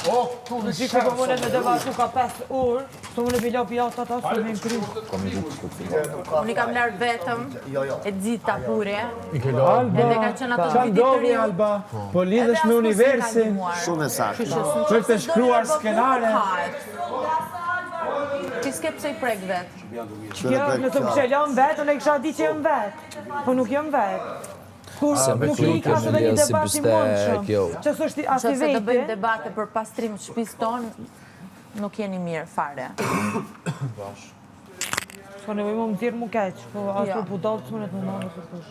Në që këtë mëne me devaku ka 5 orë, të mëne bila pjata ta së me më kry. Unë I kam lërë vetëm, e dzita pure. Alba, qa ndodhi Alba? Po lidhesh me universin, Shumë e saktë. për të shkruar skenare. Ti s'ke pse I prek vetë. Kjo, nëse më kështë lanë vetë, unë e kësha di që jam vetë. Po nuk jam vetë. Kur nuk I ka së dhe një debat I mundshëm. Që së është ati Nëse të bëjmë vejti. debate për pastrim të shtëpisë tonë, nuk jeni mirë fare. Ska nevoj më më thirë më keqë, po asë për budalë të mënet më manë për kush.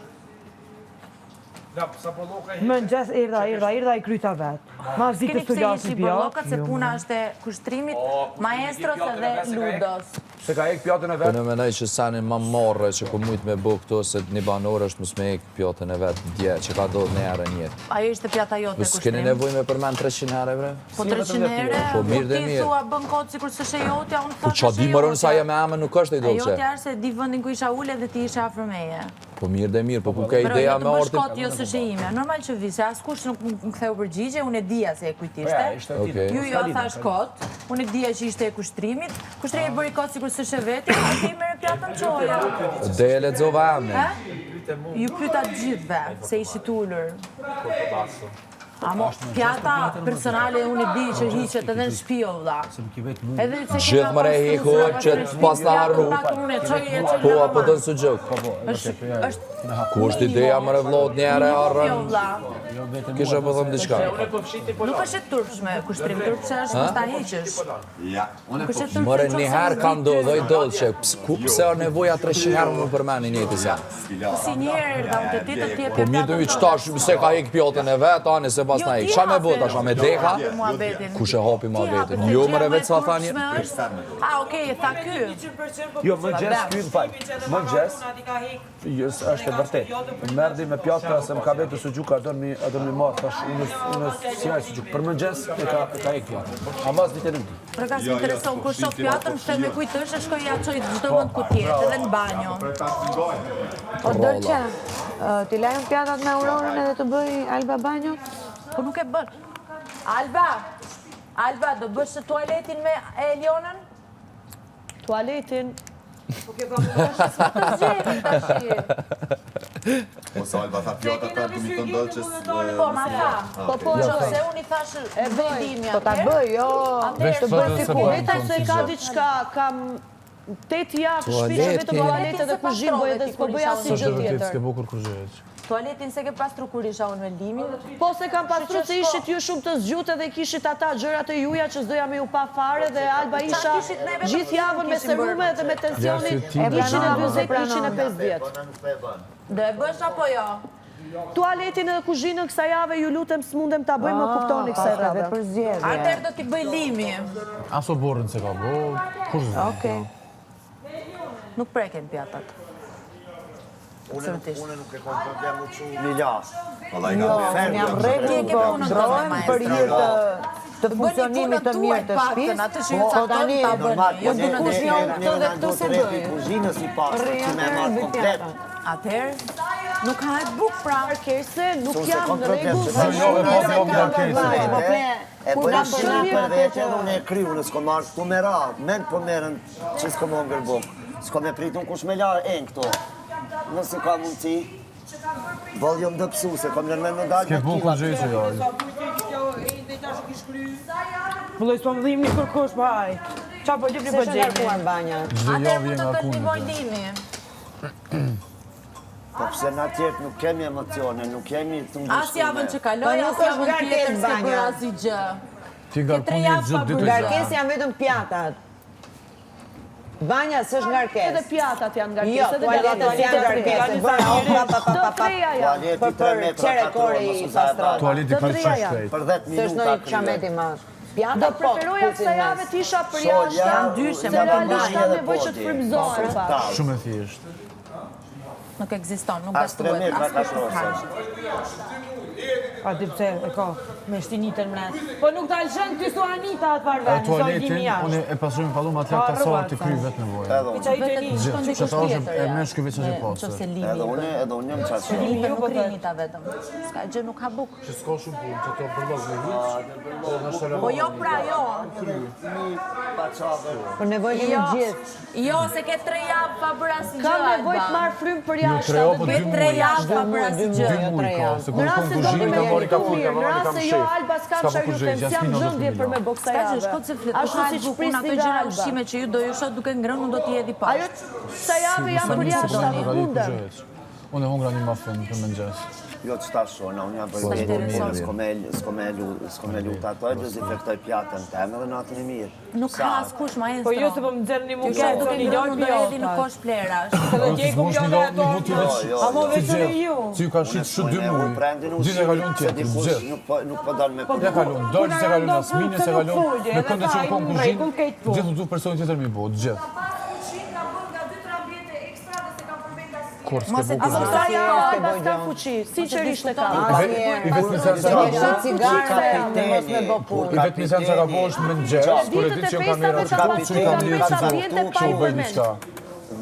Më në gjesë irda I kryta vetë. Ma zi Keni të pse studias ishi në për pjatë. lokat se puna është e kushtrimit, maestros edhe ludos. Se ka ek pjatën e Po vetë. në menaj që sani ma marrë që ku mujtë me bu këto se një banor është mësme e pjatën e vetë dje që ka do në herë njëtë. Ajo ishte pjata jote Po kushtrim. s'keni nevoj me përmen 300 herë, bre? Po 300 ere, Po mirë dhe ti mirë. thua bën kodë sikur s'është e jotja, unë Po thoshe qa di mëron sa jam e amë nuk është e E dolqe. jotja është se di vëndin ku isha ule dhe ti isha afër meje. Po mirë dhe mirë, po ku ka Pero ideja jo me të bësh ortin. kot jo s'është e ime. Normal që vi, se askush nuk më ktheu përgjigje, unë e dija se e kujt ishte. Okej. Ju jo thash kot, unë e dija që ishte e kushtrimit. Kushtrimit e bëri kot sikur s'është e veti, a ti merr pjatën çoja. Dhe e lexova amë. Ju pyeta të gjithëve se ishit ulur. Amo, pjata personale unë I di që hiqet edhe në shtëpi o vlla. Edhe se Gjithë kena mëre pas hiku të që zëra, pas të harru. Unë e çoj Po, apo do në së gjokë. është Ku është ideja mëre vlot njëre jo arën? vlla. Kisha po thëmë diçka. Nuk është e turpshme, kushtrim turpse është mos ta hiqësh. Nuk është e turpshme. Mëre një herë ka ndodhoj dollë që ku pse o nevoja 300 herë më përmeni njëti se. Si një herë da unë të ti të tjetë. Po mirë të mi qëtash se ka hek pjotën e vetë, ani se pas na hek. Qa me bota, qa me deka? Kush e hapi ma vetin? Jo mëre vetë sa thanje? Okej, tha ky. Jo, më gjes, ky në falj. Më gjes, është e vërtet. Më merdi me pjata se më ka vetë së gjuka, do në marë, thash, unë si ajë së gjuka. Për më gjes, e ka ek pjata. Amas ditë në di. Për ka s'më intereson, kur shoh pjatën, shte me kujtë është, shkoj ja qoj çdo vend ku tjetë, edhe në banjo. O Dolqe, ti lajmë pjatat me Auronën edhe të bëj Alba banjot? Po nuk e bën. Alba, do bësh të tualetin me Elionën? Tualetin. Ose Alba tha pjatat të mi të ndolqës... Po, ma tha. Po, se unë I thash vendimi. Po ta bëj, jo, Atëherë, të bëj si kur. Veta se ka diçka, kam 8 javë të shpi që vetëm tualetë dhe kuzhinë bëj edhe s'po bëj asnjë gjë tjetër. bukur kur gjëheq. Tualetin se ke pastru kur isha unë vendimin. Po se kam pastru se ishit ju shumë të zgjutë dhe kishit ata gjërat e juja që s'doja me ju pa fare dhe Alba isha gjithë javën me serume dhe me tensionin 140-150. Do e bësh apo jo? Tualetin edhe kuzhinën kësa jave ju lutem s'mundem ta bëj më kuptoni kësa radhe. Për zgjedhje. Atëherë do t'i bëj limi. Aso borën se ka bo, kush zë? Okej. Nuk preken pjatat. Unë nuk e kom problem më që Mila. Jo, unë jam Ti e rregull, ke po punën ndrojmë tënde, për hir të funksionimit të mirë të shtëpisë. Atë që ju Po cakton tani, ta bëni. jo dikush jo këtë dhe këtë se bëj. Kuzhinës I pas, që me marrë komplet. Atëherë, nuk hahet bukë pra. Kërse nuk Se jam kom në rregull. problem. Jo, e pas jo më darkesë. E bëjë shumë për vete, unë e kryu, unë s'ko marrë këtu me ra, men po merën që s'ko më ngër bukë. S'ko me pritun kush me larë e në këto. Nëse ka mundësi, valë jom dëpsu, se kom nërmen në dalë Ke me bukur kila. gjëheq jo. Më lojë s'po më dhim një kërkosh pa aj. Qa po gjip një Se po është gjemi. ngarkuar banja. Gjdo Atëherë javë mund vjen të nga të kuni. ndihmoj limi. Po pse na tjetë nuk kemi emocione, nuk kemi të As javën që Po kaloj, nuk as është javën ngarkesë tjetër se banja. bëra asnjë gjë. Ti ngarkuni gjithë ditë. Ngarkesë janë vetëm pjatat. Banja s'është ngarkesë. Edhe pjatat janë Jo, ngarkesë. tualetët janë ngarkesë. Bëra hopra Të treja janë. Tualeti 3 metra qere 4 kore orë, I mos u pastron. zahet. Tualeti ka qenë shpejt. Për 10 Se është minuta në qameti madh. Do Pjatat po, preferoja kësa jave t'isha për jashtë. janë dyshe, Se ma realisht kam edhe nevoj që të poti. frymëzohen pak. Shumë e thjesht. Nuk ekziston, nuk As 3 gatuhet, metra as kush 4 nuk ka. orë. A di pse e ka me shtinitën mres. Po nuk ta lëshën ty su Anita atë parven, Tualetin, unë e pasur me pallu ma të lakë të asarë të kry vetë nevojë. Gjithë, që ta është e me shky veç që pasë. Edhe unë jam qatë shumë. Limi nuk rini ta vetëm. Ska gjë nuk ka buk. Që s'ka shumë punë, që të përlog me hiç. Po jo pra jo. Për nevojë kemi gjithë. Jo, se ke 3 javë pa bërë asnjë gjë. Kam nevojë të marr frymë për jashtë. Ke 3 javë pa bërë asnjë gjë. 2 muaj ka, se Në rast se do të më mori ka punë, në rast se jo Alba s'kam çfarë ju them, jam gjendje për me boksa javë. Ashtu siç prisni ato gjëra ushqime që ju do ju shoh duke ngrënë, unë do t'i hedhi pas. Ajo sa javë jam për jashtë, mundem. Unë hungra një muffin për mëngjes. Jo të shtashona, unë jam për vetë, s'ko me lutë ato, e dezinfektoj pjatën temë dhe natën e mirë. Nuk ka askush maestro. Po jo se po më nxjerr një mund Ju duke ngrënë, do hedhi në kosh plerash. Se do gjej kuptonë ato. Amo vetë ju. Si ju ka shit shumë 2 muaj. Gjithë e kalon tjetër, gjithë. Nuk po dalë me punë. Ja kalon, dojtë se kalon asmine, se kalon me kondicion konë kuzhinë, gjithë du personin tjetër mi bot, gjithë. Kur s'ke bukur. Apo sa Alba s'ka fuqi, sinqerisht e ka. I vetë një senë që ka Cigare, mos me bë punë. I vetë një senë që ka bosh me në gjesë, kur e ditë që jo kamera që ka që i kam një që u bëj një qka.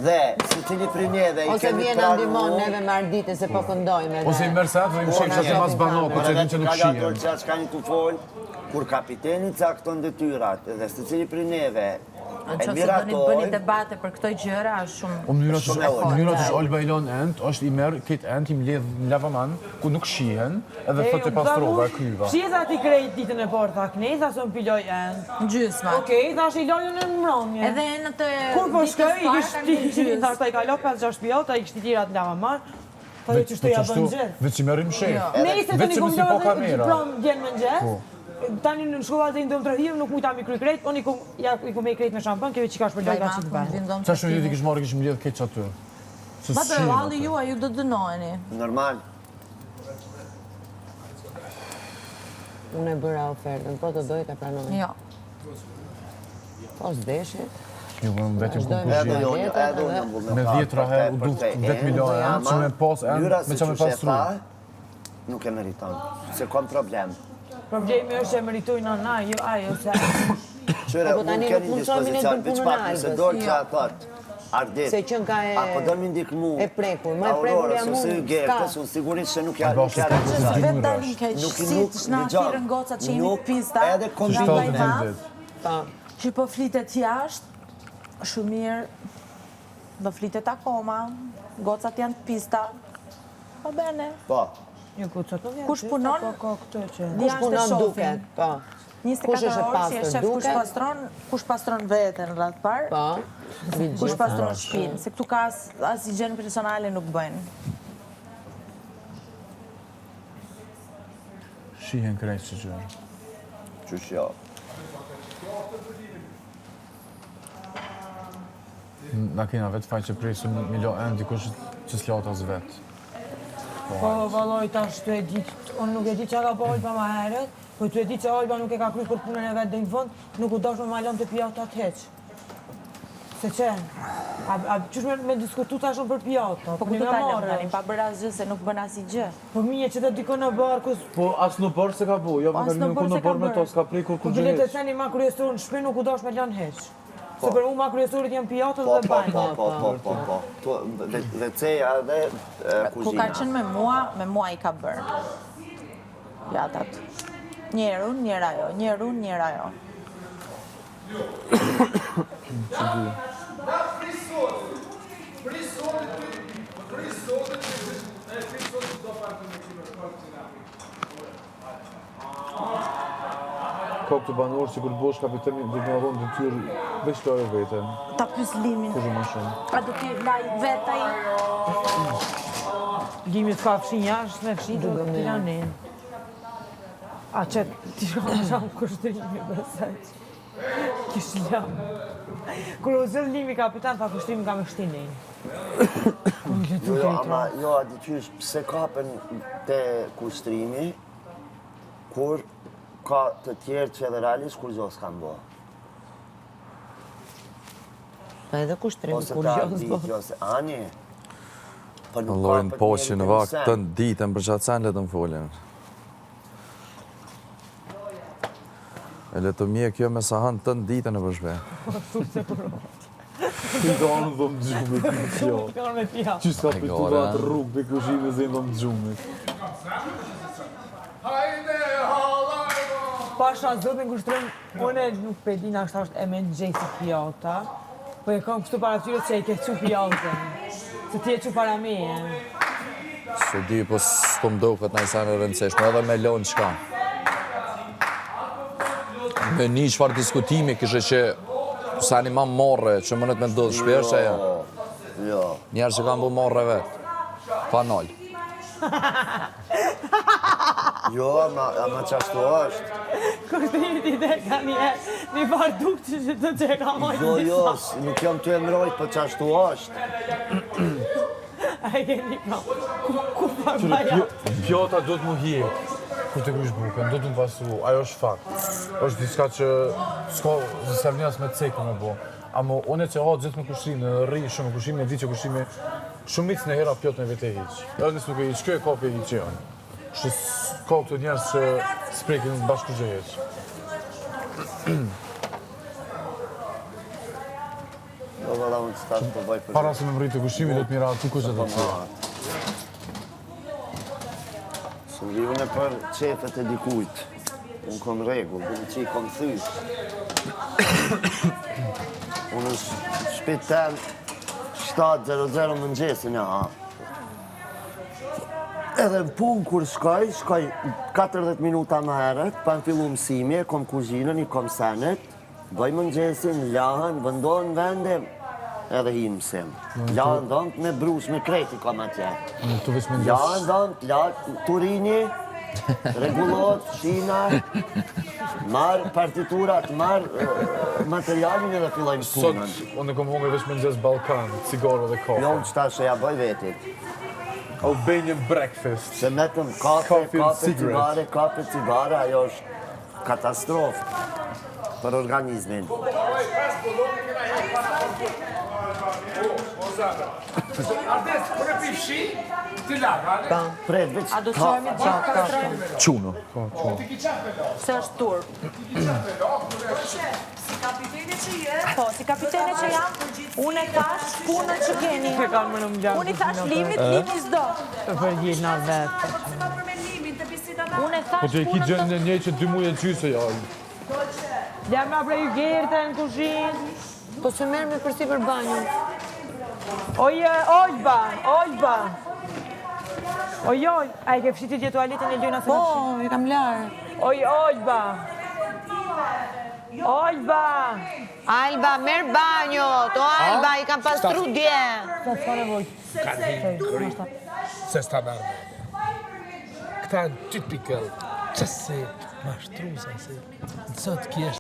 Dhe, si cili për njeve i Ose kemi vjen ndihmon neve me ardite se po këndojme. Ose i mërë se atë dhe i më shekë që atë mas banoko që din që nuk shien. Që ka një të folë, kur kapiteni cakton detyrat dhe si cili për njeve Në që se do një bëni debate për këtoj gjëra, është shumë... Mënyra që Olba i lon end, është i merë këtë end, i mledh në lavaman, ku nuk shihen, edhe thot e pastrova e kryva. Shiza ti krejt ditën e parë, tha kneza, së më pilloj end. Gjysma. Okej, thash i lojnë në mbrëmje. Edhe në të... Kur po shkoj, i kishti, thash ta i kalo 5-6 pjota, i kishti tirat në lavaman, tha dhe që shtu ja bën gjë. Veç që merim shef. Nejse të një kumdojë dhe prom djenë më njës. Tani në shkova dhe ndëm të rëhivë, nuk mujta mi kry krejt, unë i ku me i krejt me shampon, keve që ka shpër lojga që të bërë. Qa shumë jeti kishë marrë kishë mledh keq aty? Ba të rëvalli ju, a ju do dënojni. Normal. Unë e bëra ofertën, po të dojë të pranojnë. Jo. Po s'deshit. Ju më vetëm ku Edhe kuzhinë. unë jam Me 10 rahe u duft 10 milion e që me pas e me që me pas tru. Nuk e meriton, se kom problem. Problemi është që meritujnë në ajo se... Qëre, unë keni një dispozicion, për qëpak nëse dorë që a thot, Ardit, apo do më ndik mu, Aurora, su si gertës, unë sigurisht që nuk jarë Vetë dalin ke qësit, shna thirën gocat që jemi pista, edhe që po flitet jashtë, shumë mirë, do flitet akoma, gocat janë pista, po bene. Po. Kush punon? Kush punon duket, po. 24 orë si e shef kush pastron veten rreth parë. Po. Kush pastron shtëpinë, se këtu ka as higjenë personale nuk bëjnë. Shihen krejt që gjërë. Qysh jo. Na kena vetë faj që presim milo e dikush që s'lot as vetë. Po, valoj, tash të e ditë, unë nuk e di që ka po Olba ma heret, po të e di që Olba nuk e ka kryt për punën e vetë dhe në fund, nuk u dosh me malon të pjata të heq. Se qenë, a qysh me diskutu ta shumë për pjata, po ku të talëm tani, pa bërë asgjë se nuk bën asnjë gjë. Po mije që të diko në barë, kus... Po as në bërë se ka bu, jo më kalmin ku në bërë me to, s'ka prej kur ku gjë heq. Ku të ceni ma kryesurë në shpi, nuk u dosh me lën heq. Se për mu ma kryesurit janë pjatët dhe bajnë. Po. Dhe ceja dhe kuzhina. Ku ka qenë me mua i ka bërë. Pjatat. Njerë unë, njerë ajo, njerë unë, njerë ajo. Ka këtë banorë që kur bosh kapitemi dhe në rronë të tyrë veç të ajo vetën. Ta pys limin. Kërë më shumë. A do t'je laj vetaj. Limi t'ka fshin jashtë me fshin të tiranin. A qëtë t'i shka më shamë kështrimi besaj. Kishë jam. Kër u zëllë Limi kapitan, tha kështrimi ka me shtinin. Jo, a di qysh, pse kapen te kushtrimi, kur ka të tjerë që edhe realisht kur gjo s'kan bo. Pa edhe kushtrim Ose kur ta gjo s'bo. ditë, ose ani. Lojnë poqë në vakë të ditën për qatë sen le të më foljen. E le të mje kjo me sa hanë të në ditën e përshbe. Ti ka anë dhe më gjume për pjatë. Kanë me pjatë. Që s'ka për të ratë rrugë për këshime zë dhe më gjume. Pasha zotin kushtrën, une nuk pedin ashtë është e me në gjejtë pjata, po e kam kështu para tyre që e ke që pjatën, se ti e që para me e. Se di, po s'to mdo këtë në isajnë e rëndësishme, edhe me lonë qka. Me një qëfar diskutimi kështë që sa një ma morre, që mënet me ndodhë shpesh e ja. Jo. Njerë që kanë bu morre vetë, pa nolë. Jo, ama qashtu është. Kushtrimi ti dhe ka një farë dukë që të që e ka mojtë Jo, nuk jam të emrojt, për qashtu është. A e keni ka, ku farë baja? Pjata do të mu hjek, kur të kush bukën, do të mu pasru, ajo është fakt. është diska që s'ka zësevnjas me cekë me bo. Amo, one që ha gjithë me kushtrinë, rri shumë me kushrimi, e di që kushrimi shumic në hera pjotë në vete hiq. Edhe nësë nuk e hiq, kjo e kapi e hiq janë. Që ka këto njerës që s'prekin bashkë kërgjë hiq. Jo, valla, unë që ta të bëj për... Para se me mritë të kushrimi, do të mira aty kush e të të. Së në unë e për qefet e dikujt. Unë kom regull, unë që i kom thysh. Unë në shpitel 7:00 më ngjesin ja ha. Edhe në punë kur shkoj 40 minuta më herët, pa në fillu mësimi, kom kuzhinën, i kom senet, bëj më ngjesin, lahën, vendohen vende, edhe hi mësim. Lahën dhënë me brus, me kreti kom atje. Tu veç me Lahën dhënë, turini, regulot, shina, marë partiturat, marë materialin edhe fillojnë Sot, punën. unë kom hongër veç me ngjes Balkan, cigaro dhe kafe. Jo, unë qëta që ja bëj vetit. Albanian breakfast. Se metëm kafe, cigare, ajo është katastrofë për organizmin. Pret, veç A do të qojmë i gjithë kastrën? Qunë. Se është tur. Po, si kapitene që jam, unë e thash punën që keni. Që kanë më në më gjatë. Unë i thash limit s'do. Të përgjit në vetë. Unë e Po thash që e ki gjënë në një që 2 muje gjysë jallë. Jam nga prej gerte në kushin. Po se merë me përsi për banjo. Oje, Olba. Ojoj, a i ke fshiti gjithë tualetin e Ljona se Po, në fshiti? i kam larë. Oj, Olba. Alba, merë banjo. To Alba, i kam pastru dje. Sa s'ka nevoj. Se standarde. Këta në typical, që se mashtrusa se, nësot kjesht